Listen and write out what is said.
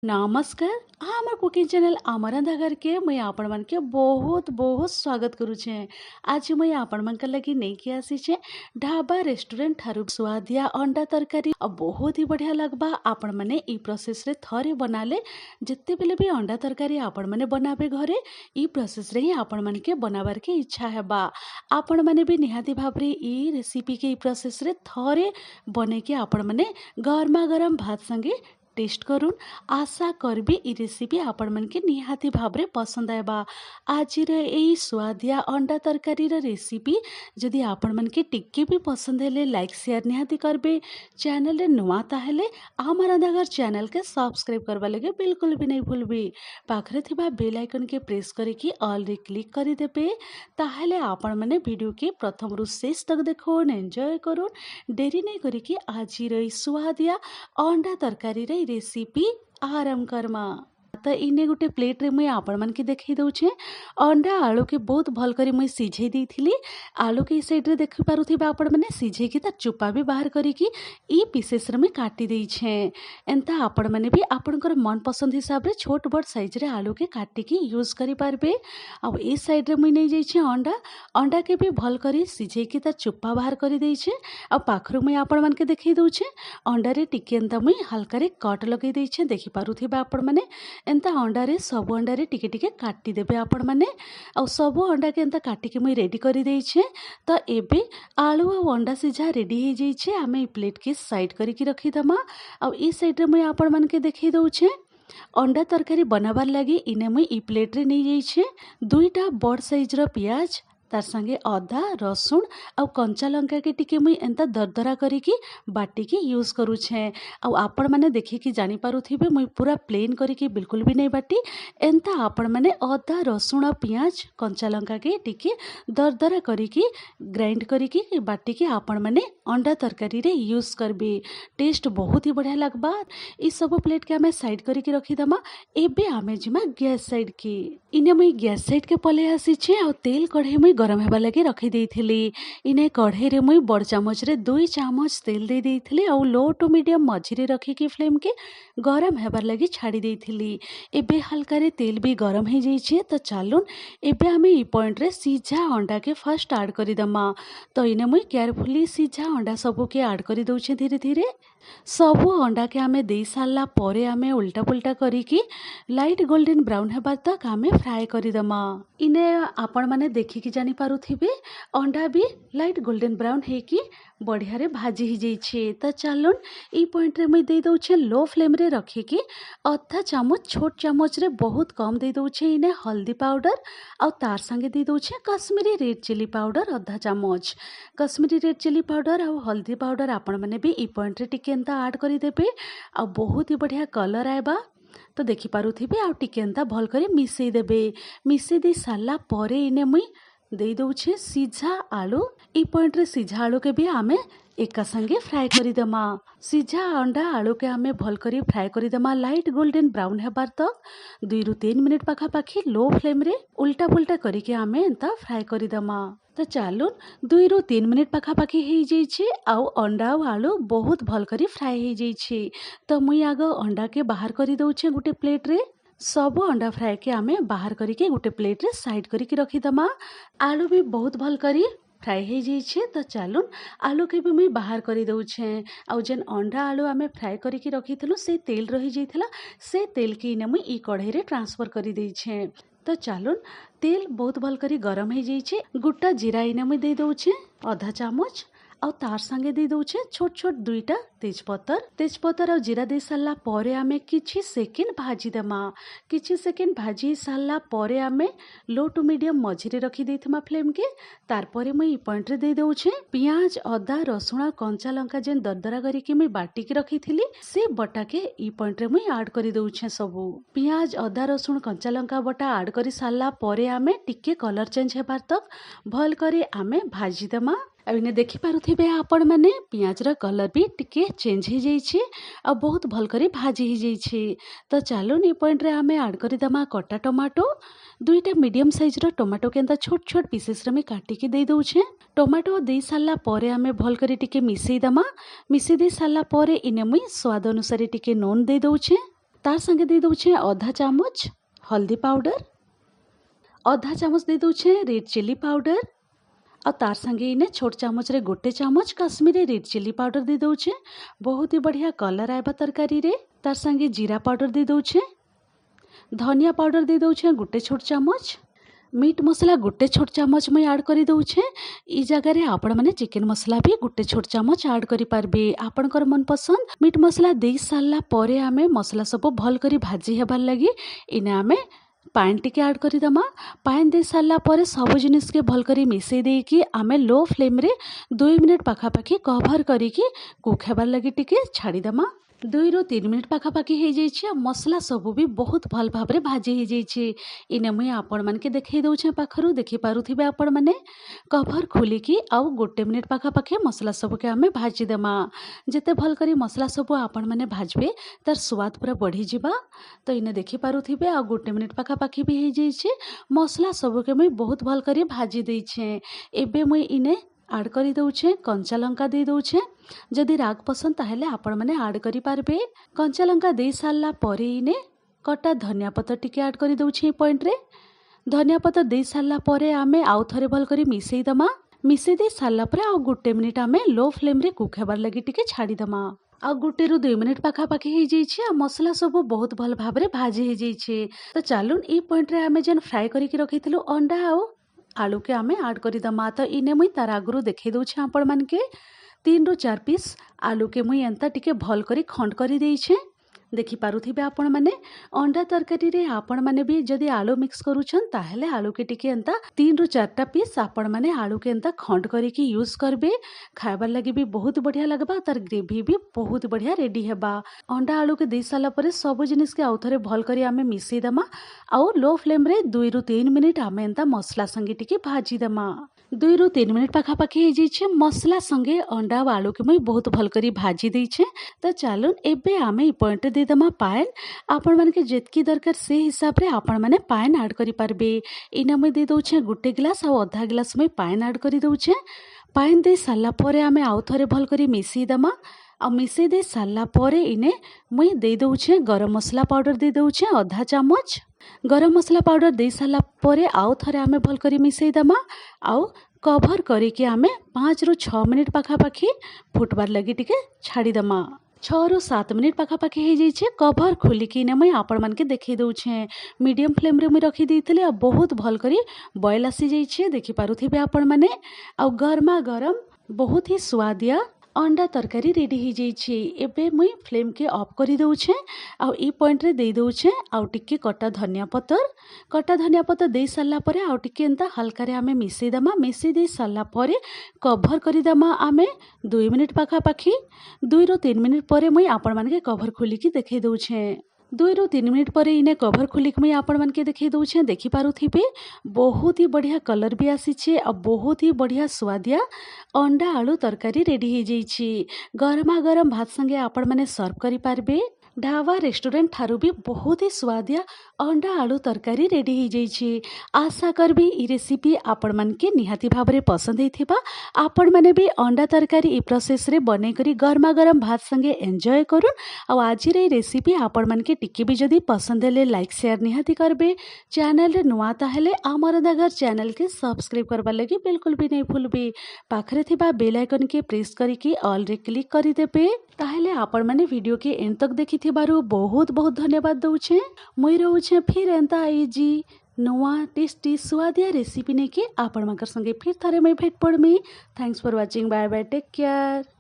नमस्कार। हमर cooking channel अमरंधा घर के मैं आपण मन के बहुत बहुत स्वागत करू छे। आज मैं आपण मन के लगी नहीं के आसी छे ढाबा रेस्टोरेंट ठारू स्वादिया अंडा तरकारी और बहुत ही बढ़िया लगबा। आपण माने ई प्रोसेस रे थरे बनाले जत्ते बेले भी अंडा तरकारी आपण माने बनाबे घरे ई प्रोसेस रे ही आपण मन के बनाबार के इच्छा हेबा। आपण माने भी निहाती भाबरे ई रेसिपी के ई प्रोसेस रे थरे बने के आपण माने गरमा गरम भात संगे टेस्ट करूँ। आशा करबी ई रेसिपी आपण मन के निहाती भाबरे पसंद आएबा। आज यही स्वादिया अंडा तरकारी रेसिपी जदि आपण मन के टिक्के भी पसंद हेले लाइक शेयर निहाती करबे। चैनल रे नुआ ताहेले अमरंधा घर चैनल के सब्सक्राइब करबा लगे बिल्कुल भी नहीं भूलबे। पाखरे थिबा बेल आइकन के प्रेस करके ऑल रे क्लिक करि देबे। ताहेले आपण माने वीडियो के प्रथम रु शेष तक देखोन एंजॉय करूँ। देरी नहीं करिकी आज रही स्वादिया अंडा तरकारी रे रेसिपी आरंभ करमा। तो इने गोटे प्लेट रे मुई आपण मन के देखई दउछे अंडा आलू के बहुत भल करी मुई सिझे देइथिली। आलू के साइड रे देखि पारुथिबा आपण माने सिझे के ता चुपा भी बाहर करी की ई पीसेस रे मुई काटी देइ छे। एंता आपण माने भी आपनकर मन पसंद हिसाब रे छोट बड़ साइज रे आलू के काटी की यूज करि पारबे। अब ई साइड रे मुई नै जाई छे अंडा के भी भल करी सिझे के ता चुपा बाहर करि देइ छे। अब पाखरु मुई आपण मन के देखई दउछे अंडा रे टिके एंता मुई हल्का रे कट लगई देइ छे। देखि पारुथिबा आपण माने एंता अंडा रे सब अंडा रे टिके टिके काटी देबे आपण माने। आ सब अंडा के एंता काटी के मुई रेडी करि देइ छे। तो एबे आलू और अंडा सिझा रेडी हे जाई छे। आमे ई प्लेट के साइड करी के रखी दमा। अब ई साइड रे मुई आपण मन के देखई दउछे अंडा तरकारी बनाबार लगी इने मुई ई प्लेट रे नहीं जाई छे दुईटा बड़ साइज रो प्याज तार संगे अदा रसुण और कंचा लंका के टिके मुई एंता दरदरा करिकी बाटी की यूज करू छे। और आपण माने देखि कि जानि पारुथिबे मुई पूरा प्लेन करिकी बिल्कुल भी नहीं बाटी एंता आपण माने अदा रसुण और प्याज कंचा लंका के टिके दरदरा करिकी ग्राइंड करिकी बाटी की आपण माने अंडा तरकारी रे यूज करबे। टेस्ट बहुत ही बढ़िया लगबा। ई सब प्लेट के हमें साइड करिकी रखी दमा। एबे आमे जिमा गैस साइड की इने मुई गैस साइड के पले आसी छे और तेल कढ़ाई मुई गरम हेबा लगे रखी देइथिली। इने कढ़ाई रे मुई बड़ चामच रे 2 चामच तेल दे देइथिली और लो टू मीडियम मझी रे रखी की फ्लेम के गरम हेबार लगी छाड़ी देइथिली। एबे हल्का रे तेल भी गरम हे जाई छे। तो चालुन एबे आमे ई पॉइंट रे सीझा अंडा के फर्स्ट ऐड करि दमा। तो इने मुई केयरफुली सीझा अंडा सबु के ऐड करि दउछे धीरे धीरे। सबु अंडा के आमे देई सारला परे आमे उल्टा पुल्टा करिकी लाइट गोल्डन ब्राउन हेबा तक आमे फ्राई करि दमा। इने आपण माने देखि कि जानि पारुथिबे अंडा भी लाइट गोल्डन ब्राउन हे कि बढ़िया रे भाजी ही जाई छे। तो चालुन ई पॉइंट रे मुई दे दउछे लो फ्लेम रे रखिकी अधा चामच छोट चामच रे बहुत कम दे दउछे इने हल्दी पाउडर और तार संगे दे दउछे कश्मीरी रेड चिली पाउडर अधा चामच। कश्मीरी रेड चिली पाउडर और हल्दी पाउडर आपण माने भी ई पॉइंट रे टिके एंता ऐड करि देबे और बहुत ही बढ़िया कलर आएबा। तो देखि पारुथिबे आ टिके एंता भल करे मिसई देबे। मिसई दे सारला परे इने मुई दे दउछे सीझा आलू। ई पॉइंट रे सीझा आलू के भी आमे एका संगे फ्राई करि दमा। सीझा अंडा आलू के आमे भल करी फ्राई करि दमा लाइट गोल्डन ब्राउन हेबार तक 2 रु 3 मिनिट पाखापाखी लो फ्लेम रे उल्टा पुल्टा करिके आमे एंता फ्राई करि दमा। तो चालुन 2 रु 3 मिनिट पाखापाखी हे जाई छे आउ अंडा और आलू बहुत भल करी फ्राई हे जाई छे। तो मुई आग अंडा के बाहर करि दउछे गुटे प्लेट रे। सब अंडा फ्राई के आमे बाहर करिके गुटे प्लेट रे साइड करिके रखी दमा। आलू भी बहुत भल करी फ्राई हे जाई छे। तो चालुन आलू के भी मुई बाहर करि दउछे। आउ जेन अंडा आलू आमे फ्राई करिके रखिथिलु से तेल रही जाइथिला से तेल के इने मुई ई कढ़ाई रे ट्रांसफर करि देइ छे। तो चालुन तेल बहुत भल करी गरम हे जाई छे। गुटा जीरा इने मुई दे दउछे अधा चामच और तार संगे दे दउछे छोट छोट दुईटा तेजपत्तर और जीरा दे सारला परे आमे किछि सेकेंड भाजी देमा। किछि सेकेंड भाजी सारला परे आमे लो टू मीडियम मझी रे रखी देइथमा फ्लेम के। तार परे मुई ई पॉइंट रे दे दउछे पियाज अदा रसुण कंचा लंका जेन दरदरा करिके मुई बाटी के रखिथिली से बटा के ई पॉइंट रे मुई ऐड करि दउछे। सबु पियाज अदा रसुण कंचा लंका बटा ऐड करि सारला परे आमे टिके कलर चेंज हेबार तक भल करे आमे भाजी देमा। अब इने देखि पारुथिबे आपण माने पियाज रा कलर भी टिके चेंज हे जाई छे और बहुत भल करी भाजी हे जाई छे। तो चालू नी पॉइंट रे आमे ऐड करि दमा कटा टमाटो। दुईटा मीडियम साइज रो टमाटो के एंता छोट छोट पीसेस रे में काटी के दे दउछे। टमाटो दे सारला परे आमे भल करी टिके मिसई दमा। मिसई दे सारला परे इने मुई स्वाद अनुसार टिके नून दे दउछे। तार संगे दे दउछे आधा चामच हल्दी पाउडर, आधा चामच दे दउछे रेड चिली पाउडर और तार संगे इने छोट चामच रे गोटे चामच काश्मीरी रेड चिली पाउडर दे दउछे। बहुत ही बढ़िया कलर आएबा तरकारी रे। तार संगे जीरा पाउडर दे दउछे, धनिया पाउडर दे दउछे गोटे छोट चामच, मीट मसला गोटे छोट चामच मैं ऐड करी दउछे। ई जगह रे आपण माने चिकन मसला भी गोटे छोट चामच ऐड करि पारबे आपनकर मन पसंद। मीट मसला दे सारला परे आमे मसला सब भल करी भाजी हेबार लगी इने आमे पानी टिके ऐड करिदमा। पानी दे सारला परे सब जिनिस के भल करी मिसई देकी आमे लो फ्लेम रे 2 मिनिट पाखापाखी कभर करिकी कुक हेबार लगी टिके छाड़ीदमा। 2 ରୁ 3 मिनिट पाखापाखी हो जाइए। मसला सबू भी बहुत भल भाव में भाजी हो जाइए। इने मुई आपण मानके देखई दउछे पाखरु देखि पारुथिबे आपण माने। कभर खोलिकी आउ 1 मिनिट पाखापाखी मसला सबू के आमे भाजी देमा। जेते भल करी मसला सबू आपण माने भाजबे तार स्वाद पूरा बढ़ी जिबा। तो इने देखि पारुथिबे आउ 1 मिनिट पाखापाखी भी हो जाइए। मसला सबू के मुई बहुत भल करी भाजी देइछे। एबे मुई इने ऐड करी दउछे कंचा लंका दे दउछे। जदि राग पसंद ताहेले आपण माने ऐड करि पारबे। कंचा लंका दे सारला परे इने कटा धनिया पत्तर टिके ऐड करि दउछे। पॉइंट रे धनिया पत्तर दे सारला परे आमे आउ थरे भल करी मिसई दमा। मिसई दे सारला परे आउ 1 मिनिट आमे लो फ्लेम रे कुक हेबार लगी टिके छाड़ी दमा। आउ 1 ରୁ 2 मिनिट पाखापाखी हो जाइए। मसला सब बहुत भल भाव में भाजी हो जाइए। तो चलून ई पॉइंट रे आमे जेन फ्राए करके रखिथिलु अंडा आउ आलू के आमे ऐड करिदमा। तो इने मुई तार आगरू देखई दउछे आपण मानके 3 ରୁ 4 पीस आलू के मुई एंता टिके भल करी खंड करी देइछे। देखि पारुथिबे आपण माने। अंडा तरकारी रे आपण माने भी जदि आलू मिक्स करूछन ताहेले आलू के टिके एंता 3 ରୁ 4टा पीस आपण माने आलू के एंता खंड करिकी यूज करबे। खाइबार लगी भी बहुत बढ़िया लगबा। तार ग्रेवी भी बहुत बढ़िया रेडी हेबा। अंडा आलू के दे साला परे सब जिनिस के आउ थरे भल करी आमे मिसई दमा। आउ लो फ्लेम रे 2 ରୁ 3 मिनिट आमे एंता मसला संगे टिके भाजी दमा। 2 ରୁ 3 मिनिट पाखापाखी हो जाइए। मसला संगे अंडा और आलू के मुई बहुत भल करी भाजी देइछे। तो चलून एबे आमे ई पॉइंट दे दमा पान। आपण माने के जेतकी दरकार से हिसाब रे आपण माने पान ऐड करि पारबे। इना मुई दे दउछे 1 गिलास और आधा गिलास मुई पान ऐड करि दउछे। पान दे सारला परे आमे आउ थरे भल करी मिसई दमा। आ मिसई दे सारला परे इने मुई दे दउछे गरम मसला पाउडर दे दउछे आधा चामच। गरम मसला पाउडर दे सारला परे आउ थरे आमे भल करी मिसई दमा। आउ कभर करिके आमे 5 ରୁ 6 मिनिट पाखापाखी फुटबार लगी टिके छाड़ी दमा। 6 ରୁ 7 मिनिट पाखापाखी हो जाइए। कभर खोलिकी ने मुई आपण मानके देखई दउछे। मीडियम फ्लेम रे मुई रखी देइथिले आ बहुत भल करी बॉयल आसी जाइए। देखि पारुथिबे आपण माने। आ गरमा गरम बहुत ही स्वादिया अंडा तरकारी रेडी हो जाइए। एबे मुई फ्लेम के ऑफ करी दउछे। आ ई पॉइंट रे दे दउछे आउ टिके कटा धनिया पत्तर दे सारला परे आउ टिके एंता हल्का रे आमे मिसई दमा। मिसई दे सारला परे कभर करी दमा आमे 2 मिनिट पाखापाखी। 2 ରୁ 3 मिनिट परे मुई आपण मानके कभर खोलिकी देखई दउछे। 2 ରୁ 3 मिनिट परे इने कभर खोलिक मुई आपण मानके देखई दउछे। देखि पारुथिबे बहुत ही बढ़िया कलर भी आसीछे और बहुत ही बढ़िया स्वादिया अंडा आलू तरकारी रेडी हो जाइए। गरमा गरम भात संगे आपण माने सर्व करि पारबे। ढाबा रेस्टोरेंट ठारू भी बहुत ही स्वादिया अंडा आलू तरकारी रेडी हो जाइए। आशा करबी ई रेसिपी आपण मानके निहाती भाबरे पसंद हेथिबा। आपण माने भी अंडा तरकारी ई प्रोसेस रे बनै करी गरमा गरम भात संगे एंजॉय करूँ। आ आज रे रेसिपी आपण मानके टिके भी जदी पसंद हेले लाइक शेयर निहाती करबे। चैनल रे नुआ ताहेले आमर दागर चैनल के सब्सक्राइब करबा लगी बिल्कुल भी नहीं भूलबे। पाखरे थिबा बेल आइकन के प्रेस करिके ऑल रे क्लिक करि देबे। ताहेले आपण माने वीडियो के एंड तक देखिथिबारु बहुत बहुत धन्यवाद दउछे। मुई रहउछे फिर एंता इजी नुआ टेस्टी स्वादिया रेसिपी ने के आपण मानकर संगे फिर थारे मैं भेट पड़मी। Thanks for watching. Bye bye, take care.